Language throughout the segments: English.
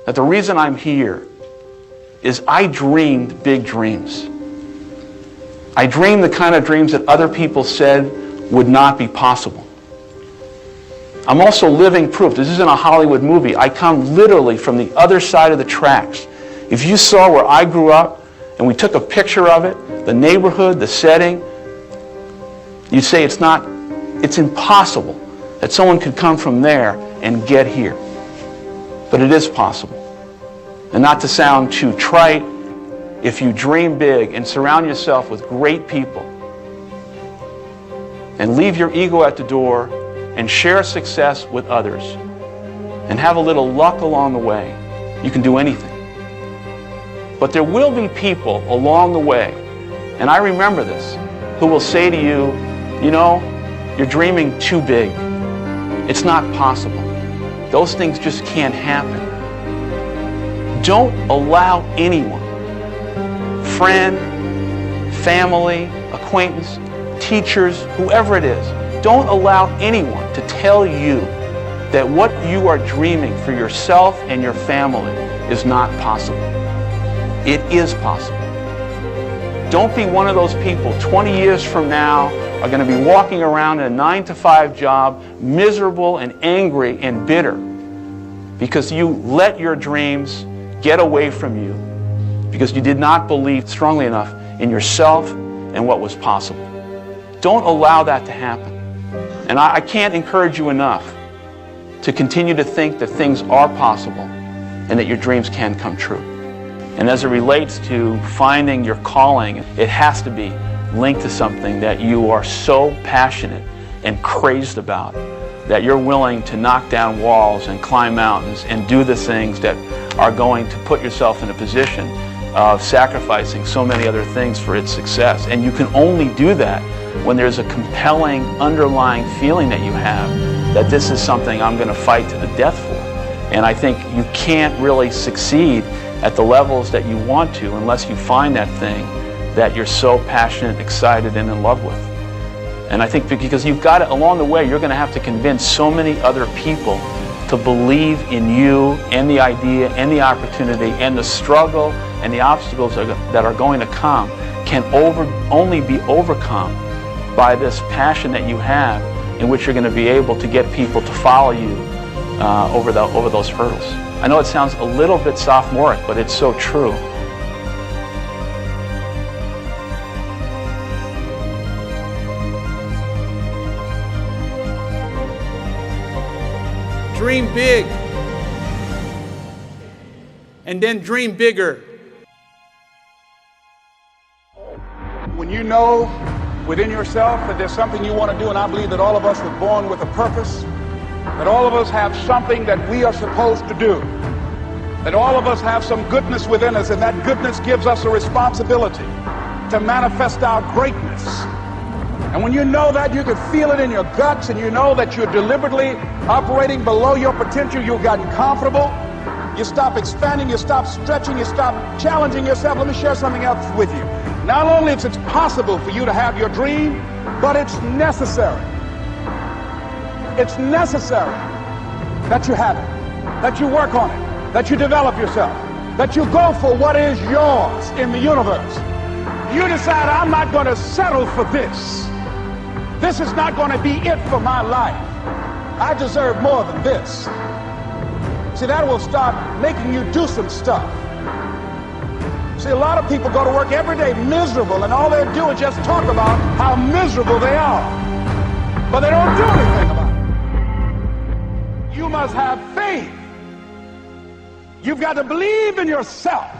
that the reason I'm here is I dreamed big dreams. I dreamed the kind of dreams that other people said would not be possible. I'm also living proof. This isn't a Hollywood movie. I come literally from the other side of the tracks. If you saw where I grew up and we took a picture of it, the neighborhood, the setting, you'd say it's impossible that someone could come from there and get here. But it is possible. And not to sound too trite, if you dream big and surround yourself with great people and leave your ego at the door and share success with others and have a little luck along the way, you can do anything. But there will be people along the way, and I remember this, who will say to you, you know, you're dreaming too big. It's not possible. Those things just can't happen. Don't allow anyone, friend, family, acquaintance, teachers, whoever it is, don't allow anyone to tell you that what you are dreaming for yourself and your family is not possible. It is possible. Don't be one of those people 20 years from now are going to be walking around in a 9-to-5 job, miserable and angry and bitter because you let your dreams get away from you because you did not believe strongly enough in yourself and what was possible. Don't allow that to happen. And I can't encourage you enough to continue to think that things are possible and that your dreams can come true. And as it relates to finding your calling, it has to be linked to something that you are so passionate and crazed about that you're willing to knock down walls and climb mountains and do the things that are going to put yourself in a position of sacrificing so many other things for its success. And you can only do that when there's a compelling underlying feeling that you have that this is something I'm going to fight to the death for. And I think you can't really succeed at the levels that you want to unless you find that thing that you're so passionate, excited, and in love with. And I think because you've got it along the way, you're going to have to convince so many other people to believe in you and the idea and the opportunity and the struggle and the obstacles that are going to come can only be overcome by this passion that you have in which you're going to be able to get people to follow you over those hurdles. I know it sounds a little bit sophomoric, but it's so true. Dream big, and then dream bigger. When you know within yourself that there's something you want to do, and I believe that all of us were born with a purpose, that all of us have something that we are supposed to do, that all of us have some goodness within us, and that goodness gives us a responsibility to manifest our greatness. And when you know that, you can feel it in your guts, and you know that you're deliberately operating below your potential, you've gotten comfortable, you stop expanding, you stop stretching, you stop challenging yourself. Let me share something else with you. Not only is it possible for you to have your dream, but it's necessary. It's necessary that you have it, that you work on it, that you develop yourself, that you go for what is yours in the universe. You decide, I'm not going to settle for this. This is not going to be it for my life. I deserve more than this. See, that will start making you do some stuff. See, a lot of people go to work every day miserable, and all they do is just talk about how miserable they are. But they don't do anything about it. You must have faith. You've got to believe in yourself.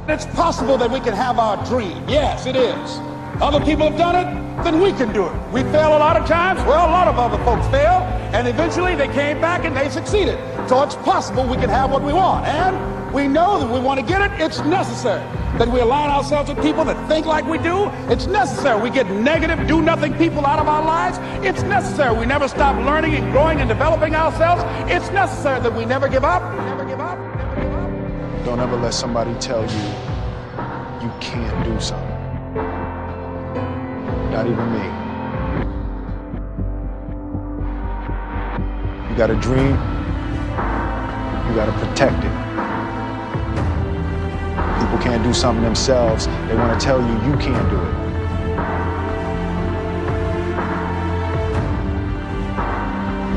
It's possible that we can have our dream. Yes, it is. Other people have done it, then we can do it. We fail a lot of times. Well, a lot of other folks fail, and eventually they came back and they succeeded. So it's possible we can have what we want. And we know that we want to get it. It's necessary that we align ourselves with people that think like we do. It's necessary we get negative, do-nothing people out of our lives. It's necessary we never stop learning and growing and developing ourselves. It's necessary that we never give up. Never give up. Never give up. Don't ever let somebody tell you you can't do something. Not even me. You got a dream, you got to protect it. people can't do something themselves, they want to tell you you can't do it.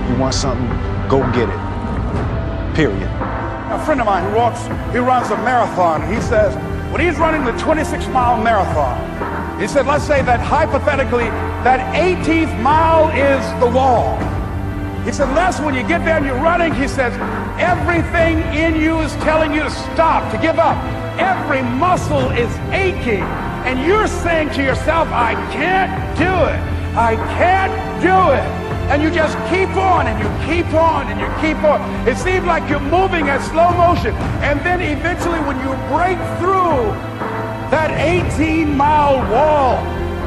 You want something, go get it. Period. A friend of mine he runs a marathon, and he says, when he's running the 26-mile marathon, he said, let's say that hypothetically, that 18th mile is the wall. He said, Les, when you get there and you're running, he says, everything in you is telling you to stop, to give up. Every muscle is aching, and you're saying to yourself, I can't do it. I can't do it. And you just keep on, and you keep on, and you keep on. It seems like you're moving at slow motion. And then eventually when you break through that 18-mile wall,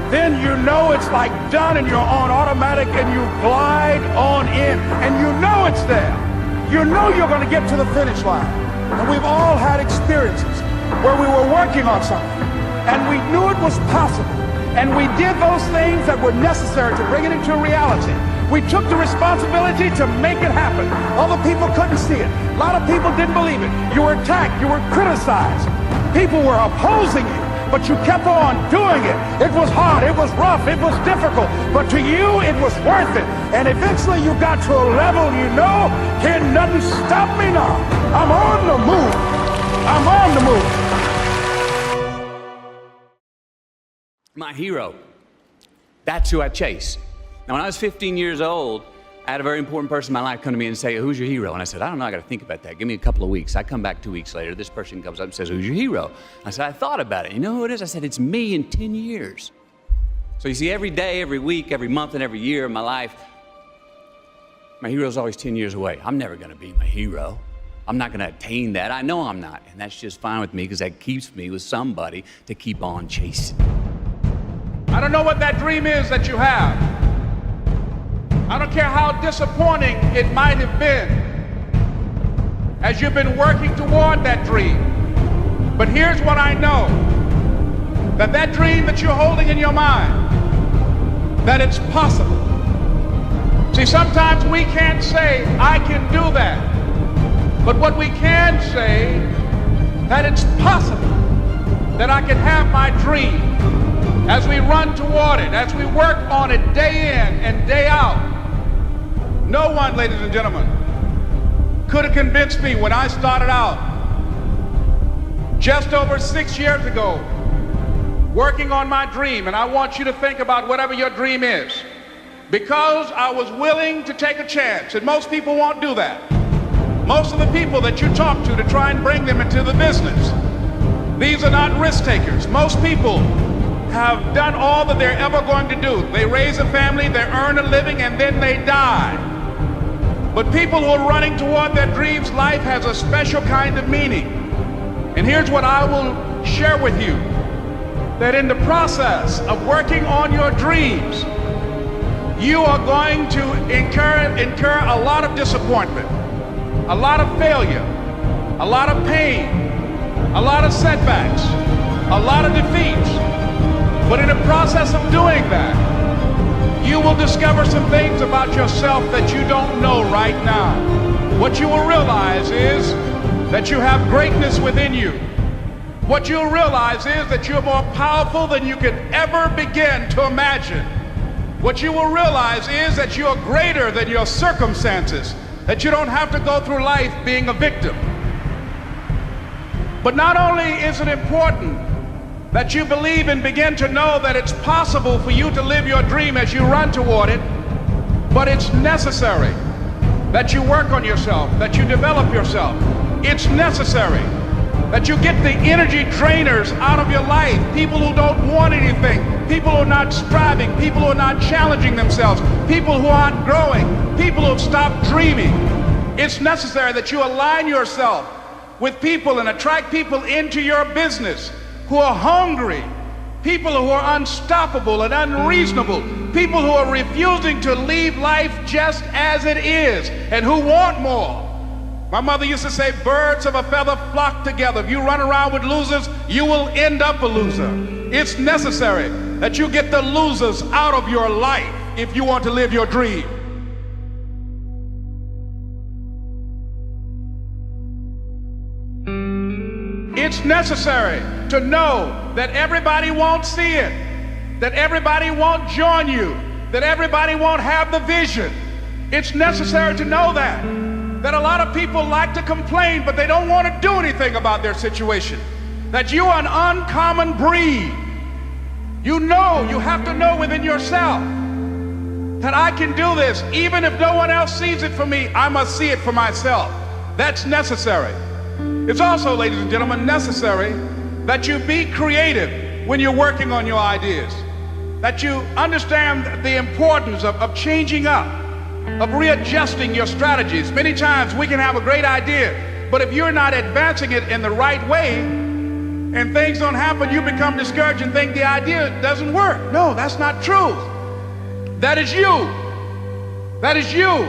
then you know it's like done and you're on automatic and you glide on in. And you know it's there. You know you're going to get to the finish line. And we've all had experiences where we were working on something and we knew it was possible. And we did those things that were necessary to bring it into reality. We took the responsibility to make it happen. Other people couldn't see it. A lot of people didn't believe it. You were attacked. You were criticized. People were opposing you, but you kept on doing it. It was hard. It was rough. It was difficult. But to you, it was worth it. And eventually you got to a level you know, can't nothing stop me now. I'm on the move. I'm on the move. My hero. That's who I chase. Now, when I was 15 years old, I had a very important person in my life come to me and say, who's your hero? And I said, I don't know, I got to think about that. Give me a couple of weeks. I come back 2 weeks later. This person comes up and says, who's your hero? I said, I thought about it. You know who it is? I said, it's me in 10 years. So you see, every day, every week, every month, and every year of my life, my hero's always 10 years away. I'm never going to be my hero. I'm not going to attain that. I know I'm not. And that's just fine with me because that keeps me with somebody to keep on chasing. I don't know what that dream is that you have. I don't care how disappointing it might have been as you've been working toward that dream. But here's what I know, that dream that you're holding in your mind, that it's possible. See, sometimes we can't say, I can do that. But what we can say, that it's possible that I can have my dream as we run toward it, as we work on it day in and day out. No one, ladies and gentlemen, could have convinced me when I started out just over 6 years ago working on my dream. And I want you to think about whatever your dream is, because I was willing to take a chance. And most people won't do that. Most of the people that you talk to try and bring them into the business, these are not risk takers. Most people have done all that they're ever going to do. They raise a family, they earn a living, and then they die. But people who are running toward their dreams, life has a special kind of meaning. And here's what I will share with you, that in the process of working on your dreams, you are going to incur a lot of disappointment, a lot of failure, a lot of pain, a lot of setbacks, a lot of defeats. But in the process of doing that, you will discover some things about yourself that you don't know right now. What you will realize is that you have greatness within you. What you'll realize is that you're more powerful than you could ever begin to imagine. What you will realize is that you're greater than your circumstances, that you don't have to go through life being a victim. But not only is it important that you believe and begin to know that it's possible for you to live your dream as you run toward it, but it's necessary that you work on yourself, that you develop yourself. It's necessary that you get the energy drainers out of your life, people who don't want anything, people who are not striving, people who are not challenging themselves, people who aren't growing, people who have stopped dreaming. It's necessary that you align yourself with people and attract people into your business who are hungry, people who are unstoppable and unreasonable, people who are refusing to leave life just as it is and who want more. My mother used to say, birds of a feather flock together. If you run around with losers, you will end up a loser. It's necessary that you get the losers out of your life if you want to live your dream. It's It's necessary to know that everybody won't see it, that everybody won't join you, that everybody won't have the vision. It's necessary to know that a lot of people like to complain, but they don't want to do anything about their situation, that you are an uncommon breed. You know, you have to know within yourself that I can do this. Even if no one else sees it for me, I must see it for myself. That's necessary. It's also, ladies and gentlemen, necessary that you be creative when you're working on your ideas, that you understand the importance of changing up, of readjusting your strategies. Many times we can have a great idea, but if you're not advancing it in the right way and things don't happen, you become discouraged and think the idea doesn't work. No, that's not true. That is you. That is you.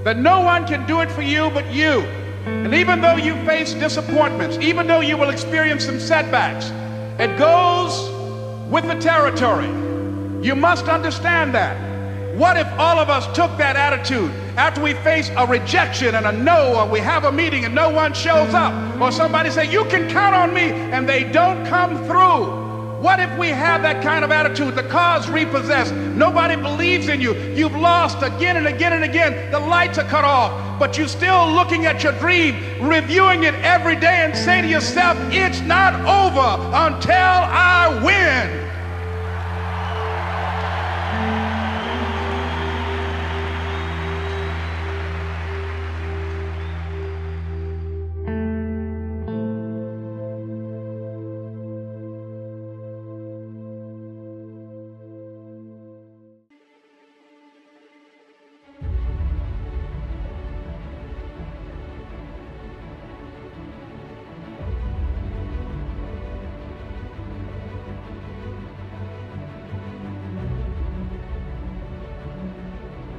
That no one can do it for you but you. And even though you face disappointments, even though you will experience some setbacks, it goes with the territory. You must understand that. What if all of us took that attitude after we face a rejection and a no, or we have a meeting and no one shows up, or somebody say, you can count on me, and they don't come through? What if we have that kind of attitude? The car's repossessed. Nobody believes in you. You've lost again and again and again. The lights are cut off, but you're still looking at your dream, reviewing it every day, and say to yourself, it's not over until I win.